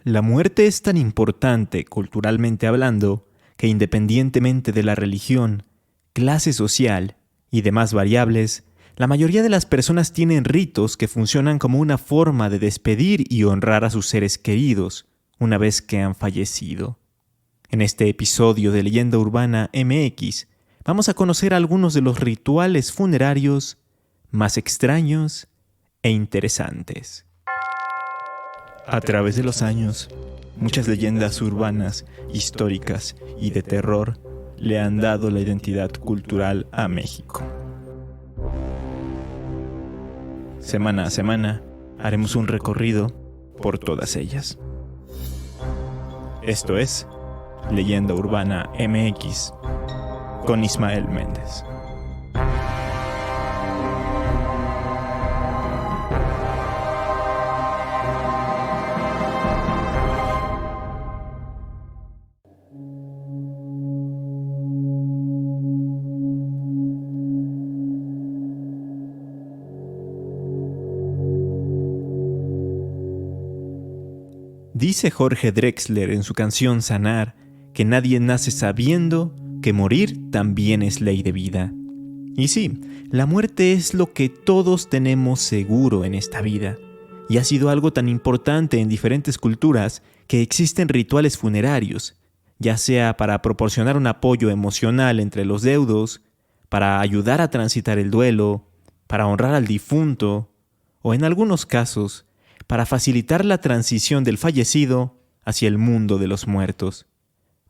La muerte es tan importante, culturalmente hablando, que independientemente de la religión, clase social y demás variables, la mayoría de las personas tienen ritos que funcionan como una forma de despedir y honrar a sus seres queridos una vez que han fallecido. En este episodio de Leyenda Urbana MX, vamos a conocer algunos de los rituales funerarios más extraños e interesantes. A través de los años, muchas leyendas urbanas, históricas y de terror le han dado la identidad cultural a México. Semana a semana, haremos un recorrido por todas ellas. Esto es Leyenda Urbana MX con Ismael Méndez. Dice Jorge Drexler en su canción Sanar que nadie nace sabiendo que morir también es ley de vida. Y sí, la muerte es lo que todos tenemos seguro en esta vida, y ha sido algo tan importante en diferentes culturas que existen rituales funerarios, ya sea para proporcionar un apoyo emocional entre los deudos, para ayudar a transitar el duelo, para honrar al difunto, o en algunos casos, para facilitar la transición del fallecido hacia el mundo de los muertos,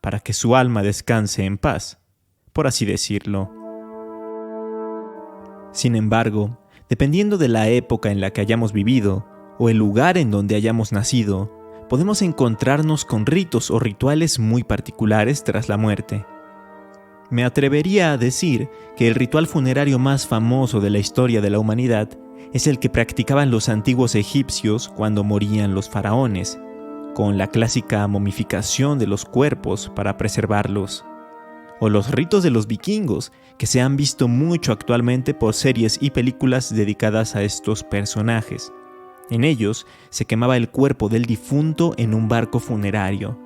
para que su alma descanse en paz, por así decirlo. Sin embargo, dependiendo de la época en la que hayamos vivido o el lugar en donde hayamos nacido, podemos encontrarnos con ritos o rituales muy particulares tras la muerte. Me atrevería a decir que el ritual funerario más famoso de la historia de la humanidad es el que practicaban los antiguos egipcios cuando morían los faraones, con la clásica momificación de los cuerpos para preservarlos, o los ritos de los vikingos, que se han visto mucho actualmente por series y películas dedicadas a estos personajes. En ellos se quemaba el cuerpo del difunto en un barco funerario.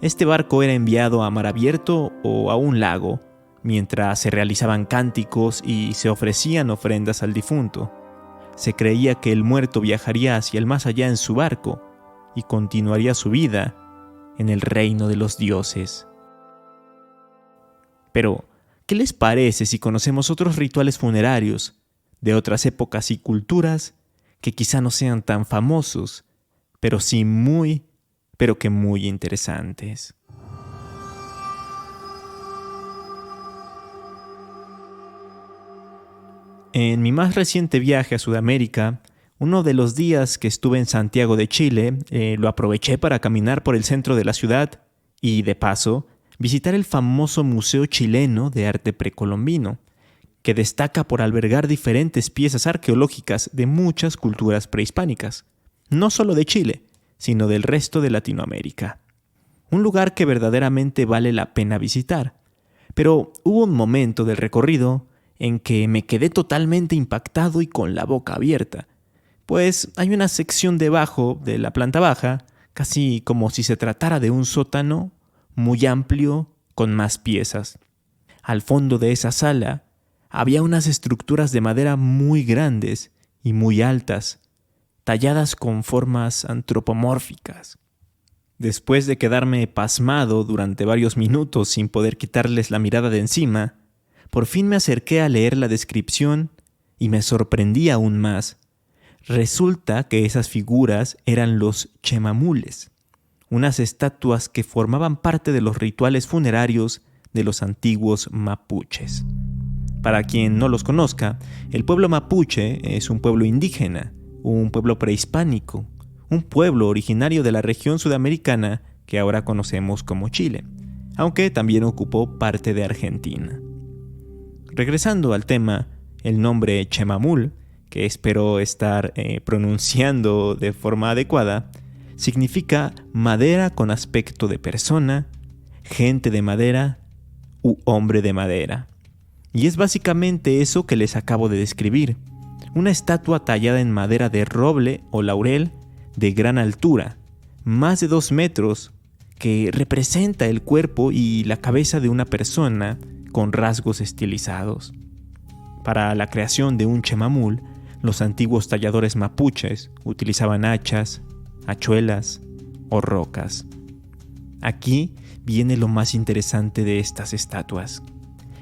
Este barco era enviado a mar abierto o a un lago, mientras se realizaban cánticos y se ofrecían ofrendas al difunto. Se creía que el muerto viajaría hacia el más allá en su barco y continuaría su vida en el reino de los dioses. Pero, ¿qué les parece si conocemos otros rituales funerarios de otras épocas y culturas que quizá no sean tan famosos, pero sí muy interesantes? En mi más reciente viaje a Sudamérica, uno de los días que estuve en Santiago de Chile, lo aproveché para caminar por el centro de la ciudad y, de paso, visitar el famoso Museo Chileno de Arte Precolombino, que destaca por albergar diferentes piezas arqueológicas de muchas culturas prehispánicas, no solo de Chile, sino del resto de Latinoamérica. Un lugar que verdaderamente vale la pena visitar. Pero hubo un momento del recorrido en que me quedé totalmente impactado y con la boca abierta, pues hay una sección debajo de la planta baja, casi como si se tratara de un sótano muy amplio con más piezas. Al fondo de esa sala había unas estructuras de madera muy grandes y muy altas, talladas con formas antropomórficas. Después de quedarme pasmado durante varios minutos sin poder quitarles la mirada de encima, por fin me acerqué a leer la descripción y me sorprendí aún más. Resulta que esas figuras eran los chemamules, unas estatuas que formaban parte de los rituales funerarios de los antiguos mapuches. Para quien no los conozca, el pueblo mapuche es un pueblo indígena, un pueblo prehispánico, un pueblo originario de la región sudamericana que ahora conocemos como Chile, aunque también ocupó parte de Argentina. Regresando al tema, el nombre chemamul, que espero estar pronunciando de forma adecuada, significa madera con aspecto de persona, gente de madera u hombre de madera. Y es básicamente eso que les acabo de describir, una estatua tallada en madera de roble o laurel de gran altura, más de 2 metros, que representa el cuerpo y la cabeza de una persona con rasgos estilizados. Para la creación de un chemamul, los antiguos talladores mapuches utilizaban hachas, hachuelas o rocas. Aquí viene lo más interesante de estas estatuas.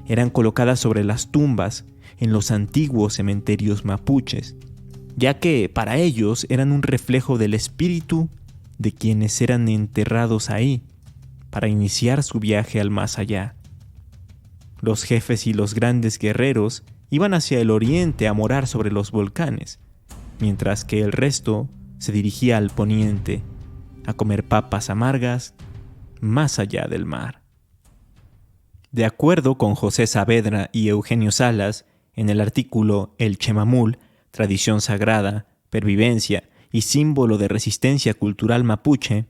Eran colocadas sobre las tumbas en los antiguos cementerios mapuches, ya que para ellos eran un reflejo del espíritu de quienes eran enterrados ahí para iniciar su viaje al más allá. Los jefes y los grandes guerreros iban hacia el oriente a morar sobre los volcanes, mientras que el resto se dirigía al poniente, a comer papas amargas más allá del mar. De acuerdo con José Saavedra y Eugenio Salas, en el artículo El Chemamul, tradición sagrada, pervivencia y símbolo de resistencia cultural mapuche,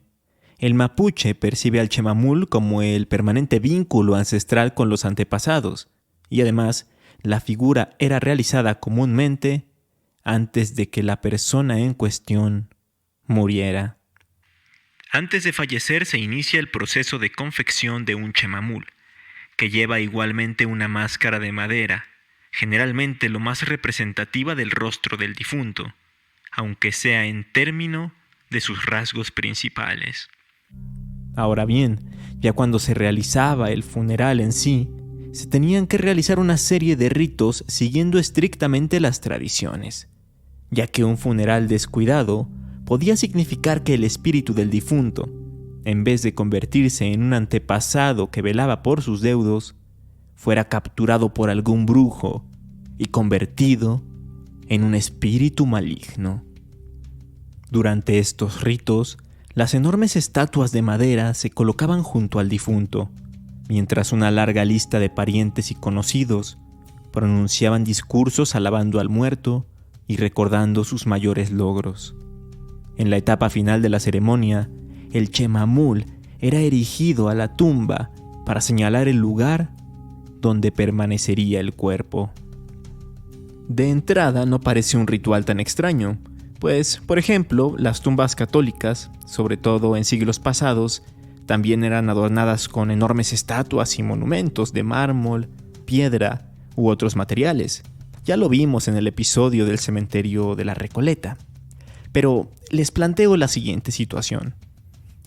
el mapuche percibe al chemamul como el permanente vínculo ancestral con los antepasados, y además la figura era realizada comúnmente antes de que la persona en cuestión muriera. Antes de fallecer se inicia el proceso de confección de un chemamul, que lleva igualmente una máscara de madera, generalmente lo más representativa del rostro del difunto, aunque sea en término de sus rasgos principales. Ahora bien, ya cuando se realizaba el funeral en sí, se tenían que realizar una serie de ritos siguiendo estrictamente las tradiciones, ya que un funeral descuidado podía significar que el espíritu del difunto, en vez de convertirse en un antepasado que velaba por sus deudos, fuera capturado por algún brujo y convertido en un espíritu maligno. Durante estos ritos, las enormes estatuas de madera se colocaban junto al difunto, mientras una larga lista de parientes y conocidos pronunciaban discursos alabando al muerto y recordando sus mayores logros. En la etapa final de la ceremonia, el chemamul era erigido a la tumba para señalar el lugar donde permanecería el cuerpo. De entrada no parece un ritual tan extraño, pues, por ejemplo, las tumbas católicas, sobre todo en siglos pasados, también eran adornadas con enormes estatuas y monumentos de mármol, piedra u otros materiales. Ya lo vimos en el episodio del cementerio de la Recoleta. Pero les planteo la siguiente situación.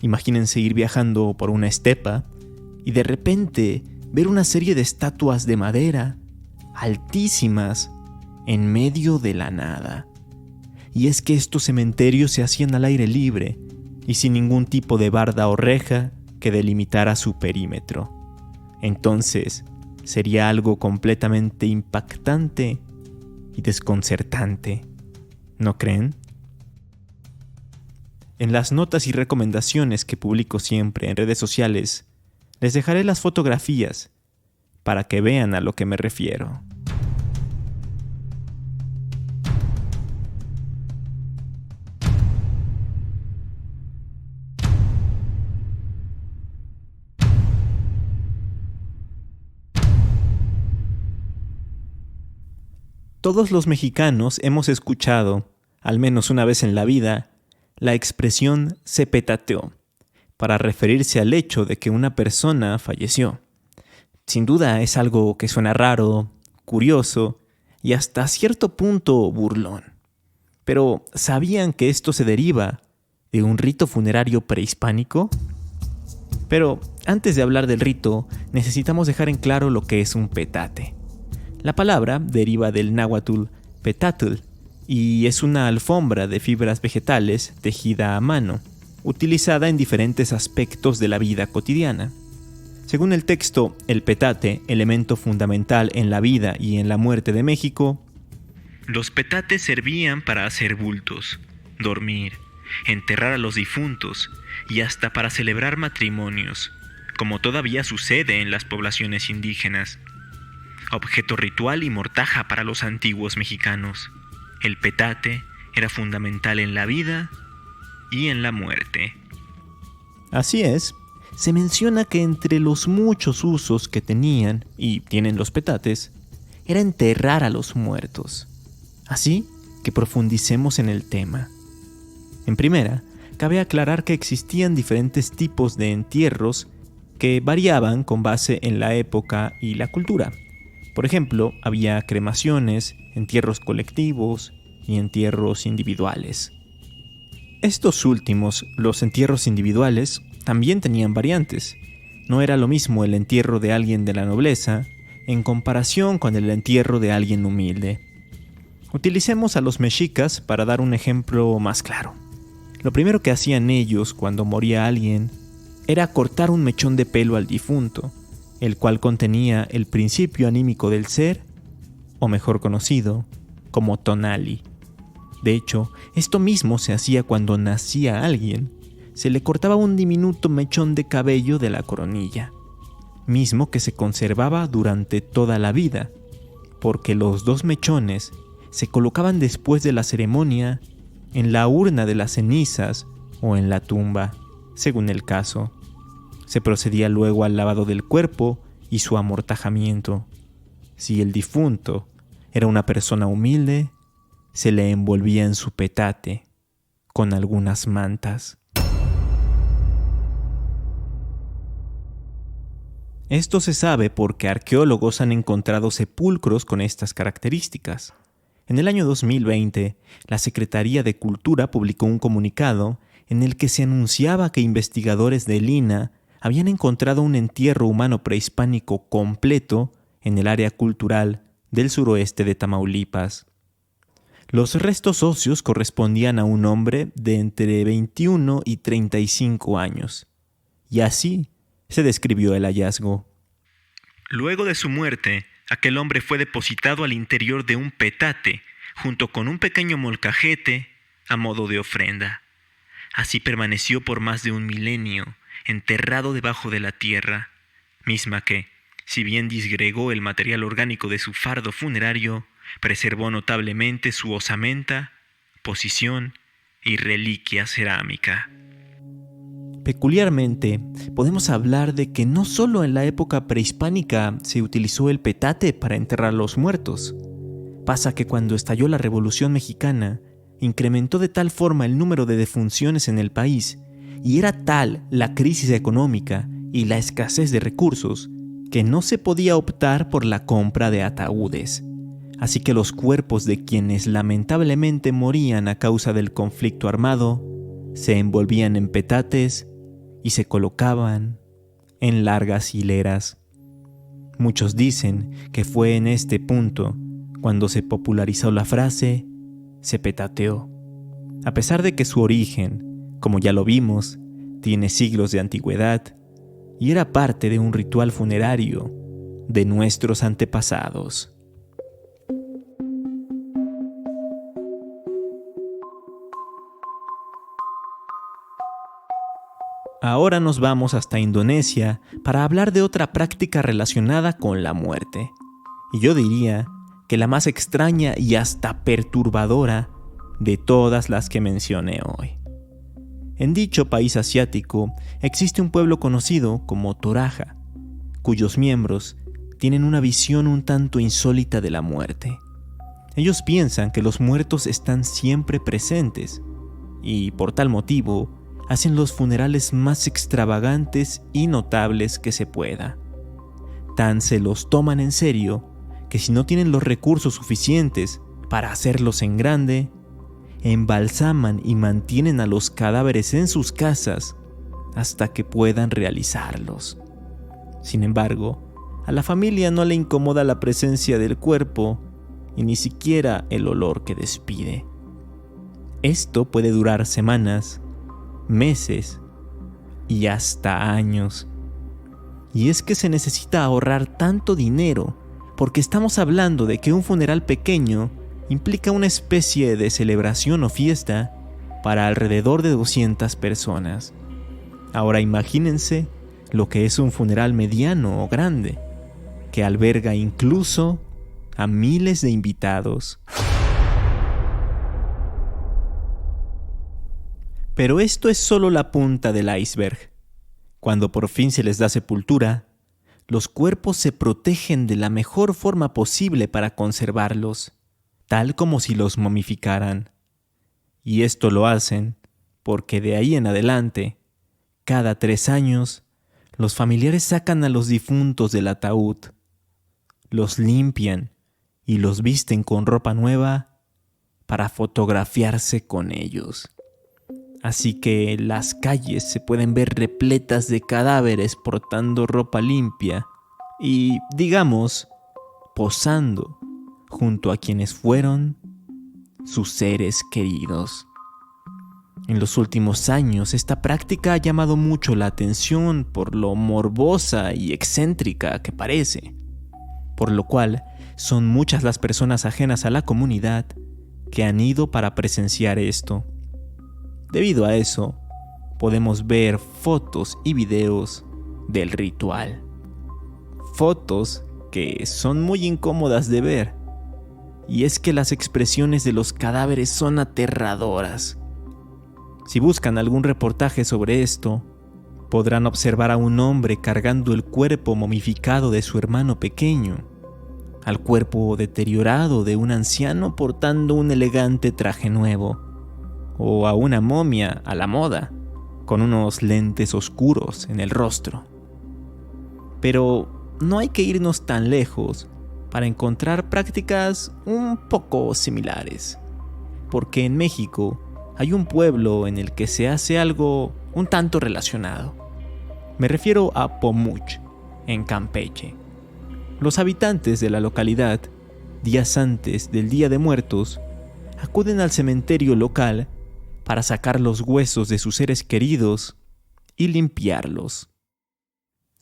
Imagínense ir viajando por una estepa y de repente ver una serie de estatuas de madera, altísimas, en medio de la nada. Y es que estos cementerios se hacían al aire libre y sin ningún tipo de barda o reja que delimitara su perímetro. Entonces, sería algo completamente impactante y desconcertante, ¿no creen? En las notas y recomendaciones que publico siempre en redes sociales, les dejaré las fotografías para que vean a lo que me refiero. Todos los mexicanos hemos escuchado, al menos una vez en la vida, la expresión se petateó, para referirse al hecho de que una persona falleció. Sin duda es algo que suena raro, curioso y hasta cierto punto burlón. Pero ¿sabían que esto se deriva de un rito funerario prehispánico? Pero antes de hablar del rito, necesitamos dejar en claro lo que es un petate. La palabra deriva del náhuatl petatl y es una alfombra de fibras vegetales tejida a mano, utilizada en diferentes aspectos de la vida cotidiana. Según el texto El petate, elemento fundamental en la vida y en la muerte de México, los petates servían para hacer bultos, dormir, enterrar a los difuntos y hasta para celebrar matrimonios, como todavía sucede en las poblaciones indígenas. Objeto ritual y mortaja para los antiguos mexicanos, el petate era fundamental en la vida y en la muerte. Así es, se menciona que entre los muchos usos que tenían y tienen los petates, era enterrar a los muertos. Así que profundicemos en el tema. En primera, cabe aclarar que existían diferentes tipos de entierros que variaban con base en la época y la cultura. Por ejemplo, había cremaciones, entierros colectivos y entierros individuales. Estos últimos, los entierros individuales, también tenían variantes. No era lo mismo el entierro de alguien de la nobleza en comparación con el entierro de alguien humilde. Utilicemos a los mexicas para dar un ejemplo más claro. Lo primero que hacían ellos cuando moría alguien era cortar un mechón de pelo al difunto, el cual contenía el principio anímico del ser, o mejor conocido como tonali. De hecho, esto mismo se hacía cuando nacía alguien. Se le cortaba un diminuto mechón de cabello de la coronilla, mismo que se conservaba durante toda la vida, porque los dos mechones se colocaban después de la ceremonia en la urna de las cenizas o en la tumba, según el caso. Se procedía luego al lavado del cuerpo y su amortajamiento. Si el difunto era una persona humilde, se le envolvía en su petate con algunas mantas. Esto se sabe porque arqueólogos han encontrado sepulcros con estas características. En el año 2020, la Secretaría de Cultura publicó un comunicado en el que se anunciaba que investigadores del INAH habían encontrado un entierro humano prehispánico completo en el área cultural del suroeste de Tamaulipas. Los restos óseos correspondían a un hombre de entre 21 y 35 años, y así se describió el hallazgo. Luego de su muerte, aquel hombre fue depositado al interior de un petate, junto con un pequeño molcajete a modo de ofrenda. Así permaneció por más de un milenio, enterrado debajo de la tierra, misma que, si bien disgregó el material orgánico de su fardo funerario, preservó notablemente su osamenta, posición y reliquia cerámica. Peculiarmente, podemos hablar de que no solo en la época prehispánica se utilizó el petate para enterrar a los muertos. Pasa que cuando estalló la Revolución Mexicana, incrementó de tal forma el número de defunciones en el país, y era tal la crisis económica y la escasez de recursos, que no se podía optar por la compra de ataúdes. Así que los cuerpos de quienes lamentablemente morían a causa del conflicto armado se envolvían en petates y se colocaban en largas hileras. Muchos dicen que fue en este punto cuando se popularizó la frase "se petateó", a pesar de que su origen, como ya lo vimos, tiene siglos de antigüedad y era parte de un ritual funerario de nuestros antepasados. Ahora nos vamos hasta Indonesia para hablar de otra práctica relacionada con la muerte. Y yo diría que la más extraña y hasta perturbadora de todas las que mencioné hoy. En dicho país asiático existe un pueblo conocido como Toraja, cuyos miembros tienen una visión un tanto insólita de la muerte. Ellos piensan que los muertos están siempre presentes y, por tal motivo, hacen los funerales más extravagantes y notables que se pueda. Tan se los toman en serio que si no tienen los recursos suficientes para hacerlos en grande, embalsaman y mantienen a los cadáveres en sus casas hasta que puedan realizarlos. Sin embargo, a la familia no le incomoda la presencia del cuerpo y ni siquiera el olor que despide. Esto puede durar semanas, meses y hasta años. Y es que se necesita ahorrar tanto dinero porque estamos hablando de que un funeral pequeño implica una especie de celebración o fiesta para alrededor de 200 personas. Ahora imagínense lo que es un funeral mediano o grande, que alberga incluso a miles de invitados. Pero esto es solo la punta del iceberg. Cuando por fin se les da sepultura, los cuerpos se protegen de la mejor forma posible para conservarlos, tal como si los momificaran. Y esto lo hacen porque de ahí en adelante, cada 3 años, los familiares sacan a los difuntos del ataúd, los limpian y los visten con ropa nueva para fotografiarse con ellos. Así que las calles se pueden ver repletas de cadáveres portando ropa limpia y, digamos, posando junto a quienes fueron sus seres queridos. En los últimos años, esta práctica ha llamado mucho la atención por lo morbosa y excéntrica que parece, por lo cual son muchas las personas ajenas a la comunidad que han ido para presenciar esto. Debido a eso, podemos ver fotos y videos del ritual. Fotos que son muy incómodas de ver, y es que las expresiones de los cadáveres son aterradoras. Si buscan algún reportaje sobre esto, podrán observar a un hombre cargando el cuerpo momificado de su hermano pequeño, al cuerpo deteriorado de un anciano portando un elegante traje nuevo, o a una momia a la moda, con unos lentes oscuros en el rostro. Pero no hay que irnos tan lejos para encontrar prácticas un poco similares, porque en México hay un pueblo en el que se hace algo un tanto relacionado. Me refiero a Pomuch, en Campeche. Los habitantes de la localidad, días antes del Día de Muertos, acuden al cementerio local para sacar los huesos de sus seres queridos y limpiarlos.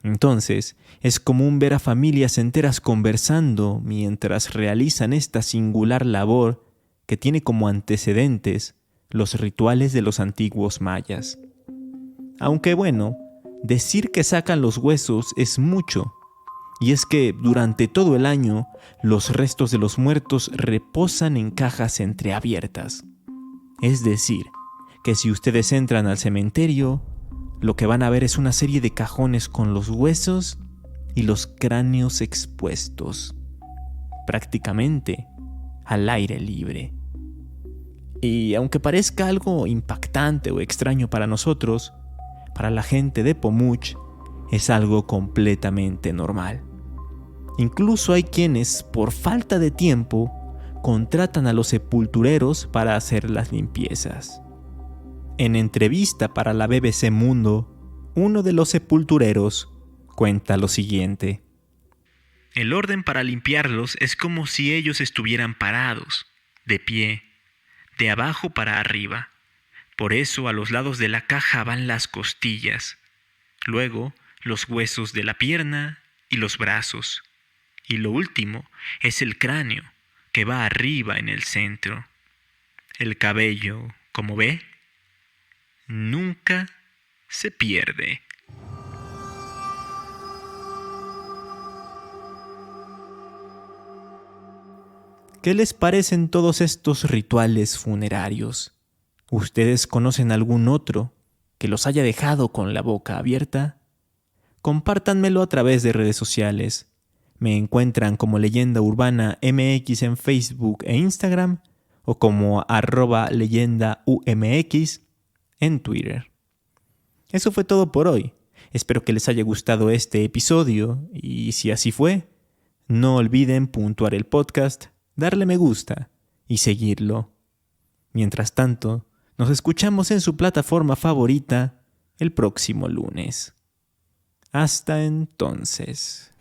Entonces, es común ver a familias enteras conversando mientras realizan esta singular labor que tiene como antecedentes los rituales de los antiguos mayas. Aunque bueno, decir que sacan los huesos es mucho, y es que durante todo el año los restos de los muertos reposan en cajas entreabiertas. Es decir, que si ustedes entran al cementerio, lo que van a ver es una serie de cajones con los huesos y los cráneos expuestos, prácticamente al aire libre. Y aunque parezca algo impactante o extraño para nosotros, para la gente de Pomuch es algo completamente normal. Incluso hay quienes, por falta de tiempo, contratan a los sepultureros para hacer las limpiezas. En entrevista para la BBC Mundo, uno de los sepultureros cuenta lo siguiente. El orden para limpiarlos es como si ellos estuvieran parados, de pie, de abajo para arriba. Por eso a los lados de la caja van las costillas, luego los huesos de la pierna y los brazos, y lo último es el cráneo, que va arriba en el centro. El cabello, como ve, nunca se pierde. ¿Qué les parecen todos estos rituales funerarios? ¿Ustedes conocen algún otro que los haya dejado con la boca abierta? Compártanmelo a través de redes sociales. Me encuentran como Leyenda Urbana MX en Facebook e Instagram o como @leyendaumx en Twitter. Eso fue todo por hoy. Espero que les haya gustado este episodio y si así fue, no olviden puntuar el podcast, darle me gusta y seguirlo. Mientras tanto, nos escuchamos en su plataforma favorita el próximo lunes. Hasta entonces.